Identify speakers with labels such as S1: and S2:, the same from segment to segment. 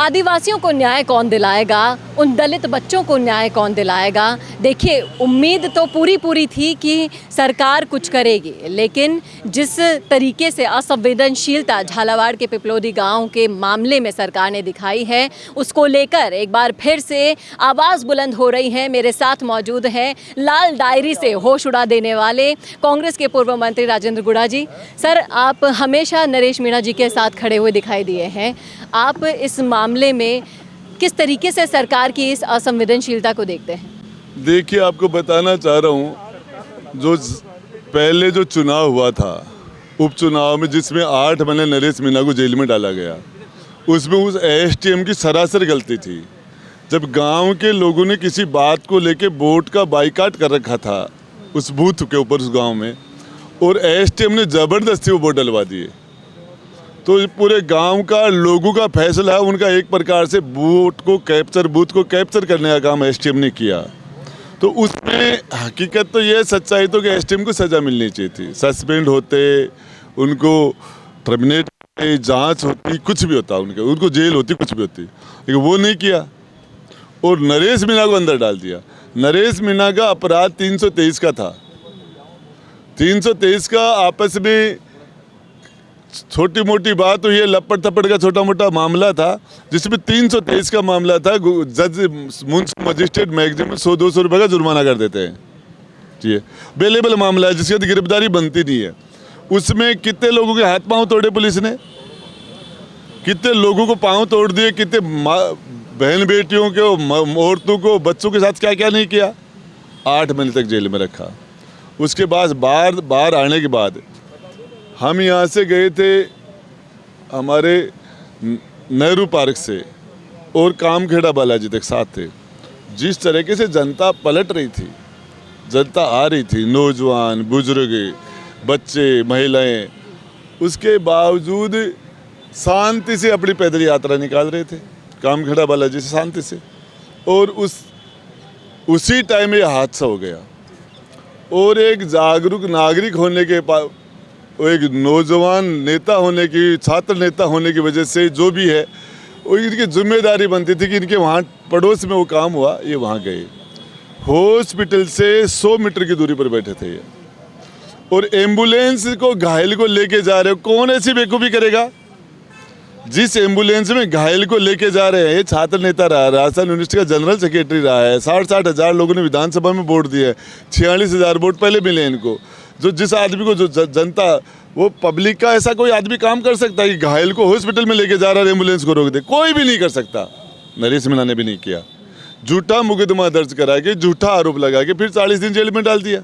S1: आदिवासियों को न्याय कौन दिलाएगा, उन दलित बच्चों को न्याय कौन दिलाएगा। देखिए, उम्मीद तो पूरी थी कि सरकार कुछ करेगी, लेकिन जिस तरीके से असंवेदनशीलता झालावाड़ के पिपलोदी गांव के मामले में सरकार ने दिखाई है, उसको लेकर एक बार फिर से आवाज़ बुलंद हो रही है। मेरे साथ मौजूद हैं लाल डायरी से होश उड़ा देने वाले कांग्रेस के पूर्व मंत्री राजेंद्र गुड़ा जी। सर, आप हमेशा नरेश मीणा जी के साथ खड़े हुए दिखाई दिए हैं। आप इस मामले में किस तरीके से सरकार की इस असंवेदनशीलता को देखते हैं?
S2: देखिए, आपको बताना चाह रहा हूँ, जो पहले जो चुनाव हुआ था, उपचुनाव में जिसमें 8 महीने नरेश मीणा को जेल में डाला गया, उसमें उस एसटीएम की सरासर गलती थी। जब गांव के लोगों ने किसी बात को लेके वोट का बाइकाट कर रखा था उस बूथ के ऊपर, उस गांव में, और एसटीएम ने ज़बरदस्ती वो वोट डलवा दिए, तो पूरे गांव का लोगों का फैसला है, उनका एक प्रकार से बूथ को कैप्चर करने का काम एसटीएम ने किया। तो उसमें हकीकत तो ये सच्चाई तो कि एसटीएम को सज़ा मिलनी चाहिए थी, सस्पेंड होते, उनको टर्मिनेट, जांच होती, कुछ भी होता उनको जेल होती, कुछ भी होती, लेकिन वो नहीं किया और नरेश मीणा को अंदर डाल दिया। नरेश मीणा का अपराध 323 का था। 323 का आपस में छोटी मोटी बात हुई है, लपड़ थपड़ का छोटा मोटा मामला था, जिसमें 323 का मामला था। जज मजिस्ट्रेट मैक्सिमम 100-200 रुपये का जुर्माना कर देते हैं। ठीक है, बेलेबल मामला है जिसके गिरफ्तारी बनती नहीं है। उसमें कितने लोगों के हाथ पांव तोड़े पुलिस ने, कितने लोगों को पांव तोड़ दिए, कितने बहन बेटियों के, औरतों को, बच्चों के साथ क्या क्या नहीं किया। 8 महीने तक जेल में रखा। उसके बाद बाहर आने के बाद हम यहाँ से गए थे हमारे नेहरू पार्क से और कामखेड़ा बालाजी तक साथ थे। जिस तरीके से जनता पलट रही थी, जनता आ रही थी, नौजवान, बुजुर्ग, बच्चे, महिलाएं, उसके बावजूद शांति से अपनी पैदल यात्रा निकाल रहे थे कामखेड़ा बालाजी से, शांति से। और उसी टाइम ये हादसा हो गया। और एक जागरूक नागरिक होने के वो एक नौजवान नेता होने की, छात्र नेता होने की वजह से जो भी है, वो इनकी जिम्मेदारी बनती थी कि इनके वहाँ पड़ोस में वो काम हुआ, ये वहाँ गए। हॉस्पिटल से 100 मीटर की दूरी पर बैठे थे ये, और एम्बुलेंस को, घायल को लेके जा रहे हो। कौन ऐसी बेवकूफ़ी करेगा? जिस एम्बुलेंस में घायल को लेके जा रहे हैं, ये छात्र नेता रहा, राजस्थान यूनिवर्सिटी का जनरल सेक्रेटरी रहा है, 60-60 हज़ार लोगों ने विधानसभा में वोट दिए है, 46,000 वोट पहले मिले इनको। जो जिस आदमी को, जो जनता, वो पब्लिक का ऐसा कोई आदमी काम कर सकता है कि घायल को हॉस्पिटल में लेके जा रहा है, एम्बुलेंस को रोक दे? कोई भी नहीं कर सकता। नरेश मीणा ने भी नहीं किया। झूठा मुकदमा दर्ज करा के, झूठा आरोप लगा के फिर 40 दिन जेल में डाल दिया।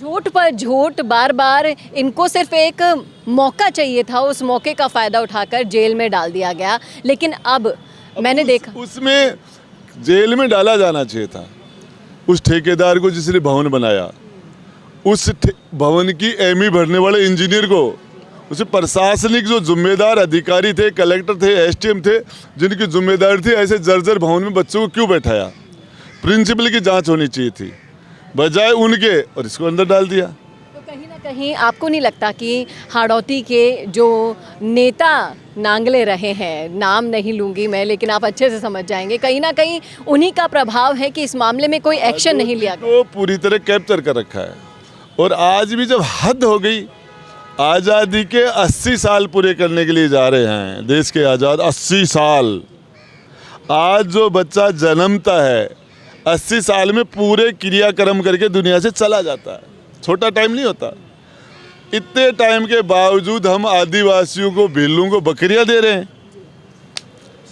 S1: झूठ पर झूठ, बार बार इनको सिर्फ एक मौका चाहिए था, उस मौके का फ़ायदा उठाकर जेल में डाल दिया गया। लेकिन अब मैंने देखा
S2: उसमें जेल में डाला जाना चाहिए था उस ठेकेदार को जिसने भवन बनाया, उस भवन की एमी भरने वाले इंजीनियर को, उसे प्रशासनिक जो जिम्मेदार अधिकारी थे, कलेक्टर थे, एसटीएम थे, जिनकी जिम्मेदारी थी ऐसे जर्जर भवन में बच्चों को क्यों बैठाया? प्रिंसिपल की जांच होनी चाहिए थी बजाय उनके, और इसको अंदर डाल दिया।
S1: तो कहीं ना कहीं आपको नहीं लगता कि हाड़ौती के जो नेता नांगले रहे हैं, नाम नहीं लूँगी मैं, लेकिन आप अच्छे से समझ जाएंगे, कहीं ना कहीं उन्हीं का प्रभाव है कि इस मामले में कोई एक्शन नहीं लिया गया?
S2: तो पूरी तरह कैप्चर कर रखा है। और आज भी जब हद हो गई, आज़ादी के 80 साल पूरे करने के लिए जा रहे हैं, देश के आज़ाद 80 साल। आज जो बच्चा जन्मता है, 80 साल में पूरे क्रियाक्रम करके दुनिया से चला जाता है। छोटा टाइम नहीं होता। इतने टाइम के बावजूद हम आदिवासियों को, भीलू को बकरियां दे रहे हैं।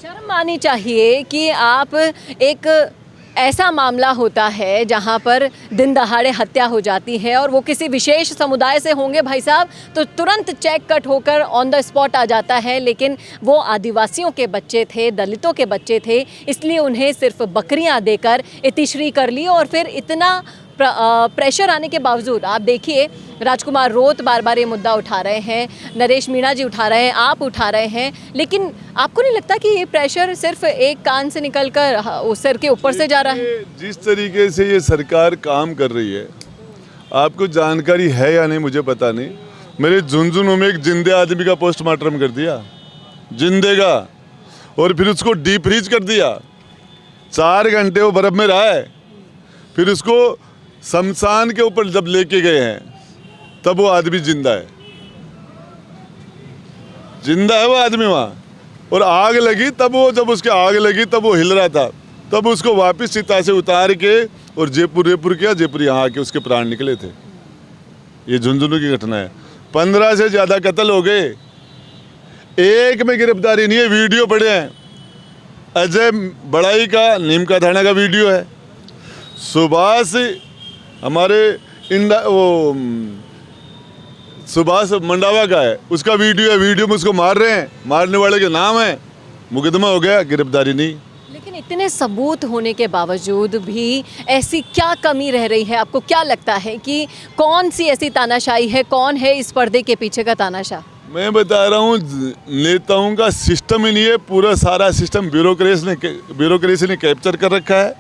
S1: शर्म आनी चाहिए कि आप, एक ऐसा मामला होता है जहां पर दिन दहाड़े हत्या हो जाती है और वो किसी विशेष समुदाय से होंगे भाई साहब, तो तुरंत चेक कट होकर ऑन द स्पॉट आ जाता है। लेकिन वो आदिवासियों के बच्चे थे, दलितों के बच्चे थे, इसलिए उन्हें सिर्फ बकरियां देकर इतिश्री कर ली। और फिर इतना प्रेशर आने के बावजूद आप देखिए, राजकुमार रोत बार बार ये मुद्दा उठा रहे हैं, नरेश मीणा जी उठा रहे हैं, आप उठा रहे हैं, लेकिन आपको नहीं लगता कि ये प्रेशर सिर्फ एक कान से निकलकर उस सर के ऊपर से जा रहा है?
S2: जिस तरीके से ये सरकार काम कर रही है, आपको जानकारी है या नहीं मुझे पता नहीं, मेरे झुंझुनू में एक जिंदे आदमी का पोस्टमार्टम कर दिया, जिंदे का। और फिर उसको डीप फ्रीज कर दिया, 4 घंटे वो बर्फ में रहा है, फिर उसको शमशान के ऊपर जब लेके गए हैं तब वो आदमी जिंदा है, जिंदा है वो आदमी वहाँ। और आग लगी तब वो, जब उसके आग लगी तब वो हिल रहा था, तब उसको वापस चिता से उतार के और जयपुर किया, जयपुर यहाँ आके उसके प्राण निकले थे। ये झुंझुनू की घटना है। 15 से ज़्यादा कत्ल हो गए, एक में गिरफ्तारी नहीं है। वीडियो पड़े हैं, अजय बड़ाई का नीमका थाना का वीडियो है, सुभाष हमारे सुभाष मंडावा का है, उसका वीडियो है। वीडियो में उसको मार रहे हैं, मारने वाले के नाम है, मुकदमा हो गया, गिरफ्तारी नहीं।
S1: लेकिन इतने सबूत होने के बावजूद भी ऐसी क्या कमी रह रही है? आपको क्या लगता है कि कौन सी ऐसी तानाशाही है, कौन है इस पर्दे के पीछे का तानाशाह?
S2: मैं बता रहा हूँ, नेताओं का सिस्टम ही नहीं है, पूरा सारा सिस्टम ब्यूरोक्रेसी ने कैप्चर कर रखा है।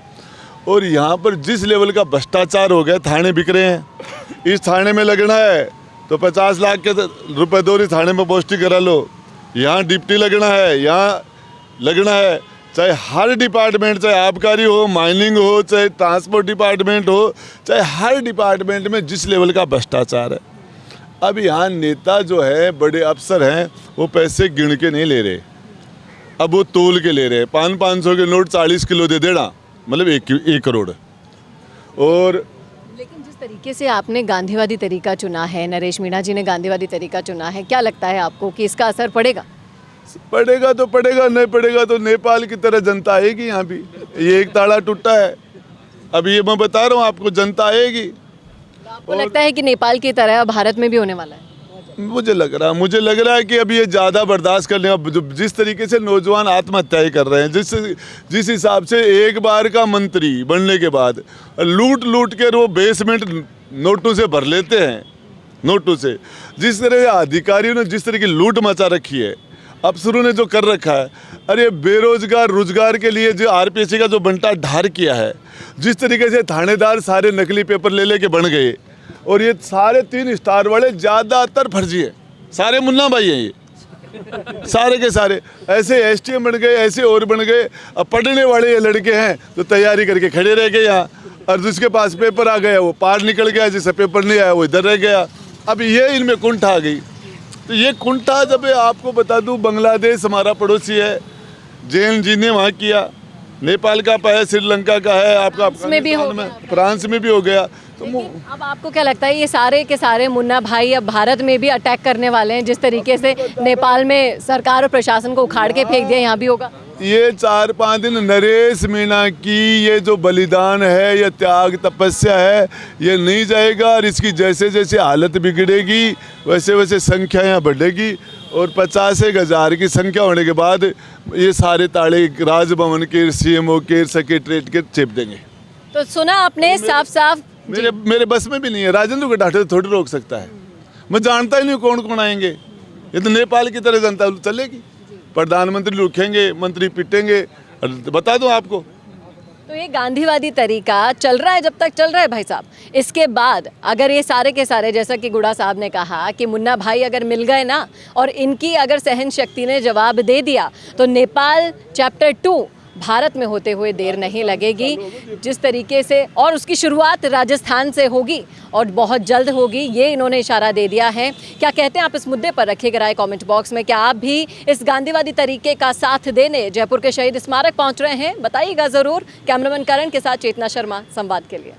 S2: और यहाँ पर जिस लेवल का भ्रष्टाचार हो गया, थाने बिक रहे हैं। इस थाने में लगना है तो 50 लाख के रुपए दो, इस थाने में पोस्टिंग करा लो। यहाँ डिप्टी लगना है, यहाँ लगना है, चाहे हर डिपार्टमेंट, चाहे आबकारी हो, माइनिंग हो, चाहे ट्रांसपोर्ट डिपार्टमेंट हो, चाहे हर डिपार्टमेंट में जिस लेवल का भ्रष्टाचार है। अब यहाँ नेता जो है, बड़े अफसर हैं, वो पैसे गिन के नहीं ले रहे, अब वो तोल के ले रहे हैं। 500 के नोट 40 किलो दे देना, मतलब 1 करोड़। और
S1: लेकिन जिस तरीके से आपने गांधीवादी तरीका चुना है, नरेश मीणा जी ने गांधीवादी तरीका चुना है, क्या लगता है आपको कि इसका असर पड़ेगा?
S2: पड़ेगा तो पड़ेगा, नहीं पड़ेगा तो नेपाल की तरह जनता आएगी। यहाँ भी ये एक ताला टूटा है, अभी ये मैं बता रहा हूँ आपको, जनता आएगी।
S1: आपको लगता है कि नेपाल की तरह भारत में भी होने वाला है?
S2: मुझे लग रहा है कि अभी ये ज़्यादा बर्दाश्त कर लेगा। जिस तरीके से नौजवान आत्महत्याएं कर रहे हैं, जिस हिसाब से एक बार का मंत्री बनने के बाद लूट के वो बेसमेंट नोटों से भर लेते हैं, नोटों से, जिस तरह अधिकारियों ने जिस तरह की लूट मचा रखी है, अफसरों ने जो कर रखा है, अरे बेरोजगार रोजगार के लिए जो आरपीएससी का जो बंटा ढार किया है, जिस तरीके से थानेदार सारे नकली पेपर ले लेके बन गए, और ये सारे 3 स्टार वाले ज़्यादातर फर्जी है, सारे मुन्ना भाई हैं ये सारे के सारे। ऐसे एसटीएम बन गए, ऐसे और बन गए। अब पढ़ने वाले ये लड़के हैं तो तैयारी करके खड़े रह गए यहाँ, और जिसके पास पेपर आ गया वो पार निकल गया, जिसे पेपर नहीं आया वो इधर रह गया। अब ये इनमें कुंठा आ गई। तो ये कुंठा, जब आपको बता दूं, बांग्लादेश हमारा पड़ोसी है, जैन जी ने वहाँ किया, नेपाल का है, श्रीलंका का है, आपका फ्रांस में भी हो गया। तो
S1: अब आपको क्या लगता है ये सारे के सारे मुन्ना भाई अब भारत में भी अटैक करने वाले हैं? जिस तरीके से नेपाल में सरकार और प्रशासन को उखाड़ के फेंक दिया, यहाँ भी होगा?
S2: ये 4-5 दिन नरेश मीणा की ये जो बलिदान है, ये त्याग तपस्या है, ये नहीं जाएगा। और इसकी जैसे जैसे हालत बिगड़ेगी वैसे वैसे संख्या यहाँ बढ़ेगी, और 50,000 की संख्या होने के बाद ये सारे ताले राजभवन के, सीएमओ के, सेक्रेटरीट के चेप देंगे।
S1: तो सुना आपने, साफ साफ
S2: मेरे बस में भी नहीं है। राजेंद्र को डांटे तो थोड़ी रोक सकता है, मैं जानता ही नहीं कौन कौन आएंगे। ये तो नेपाल की तरह जनता चलेगी, प्रधानमंत्री रुकेंगे, मंत्री पिटेंगे, बता दूं आपको।
S1: तो ये गांधीवादी तरीका चल रहा है, जब तक चल रहा है भाई साहब। इसके बाद अगर ये सारे के सारे, जैसा कि गुड़ा साहब ने कहा कि मुन्ना भाई अगर मिल गए ना, और इनकी अगर सहन शक्ति ने जवाब दे दिया, तो नेपाल चैप्टर 2 भारत में होते हुए देर नहीं लगेगी। जिस तरीके से, और उसकी शुरुआत राजस्थान से होगी और बहुत जल्द होगी, ये इन्होंने इशारा दे दिया है। क्या कहते हैं आप इस मुद्दे पर? रखिएगा राय कमेंट बॉक्स में। क्या आप भी इस गांधीवादी तरीके का साथ देने जयपुर के शहीद स्मारक पहुंच रहे हैं? बताइएगा ज़रूर। कैमरामैन करण के साथ चेतना शर्मा, संवाद के लिए।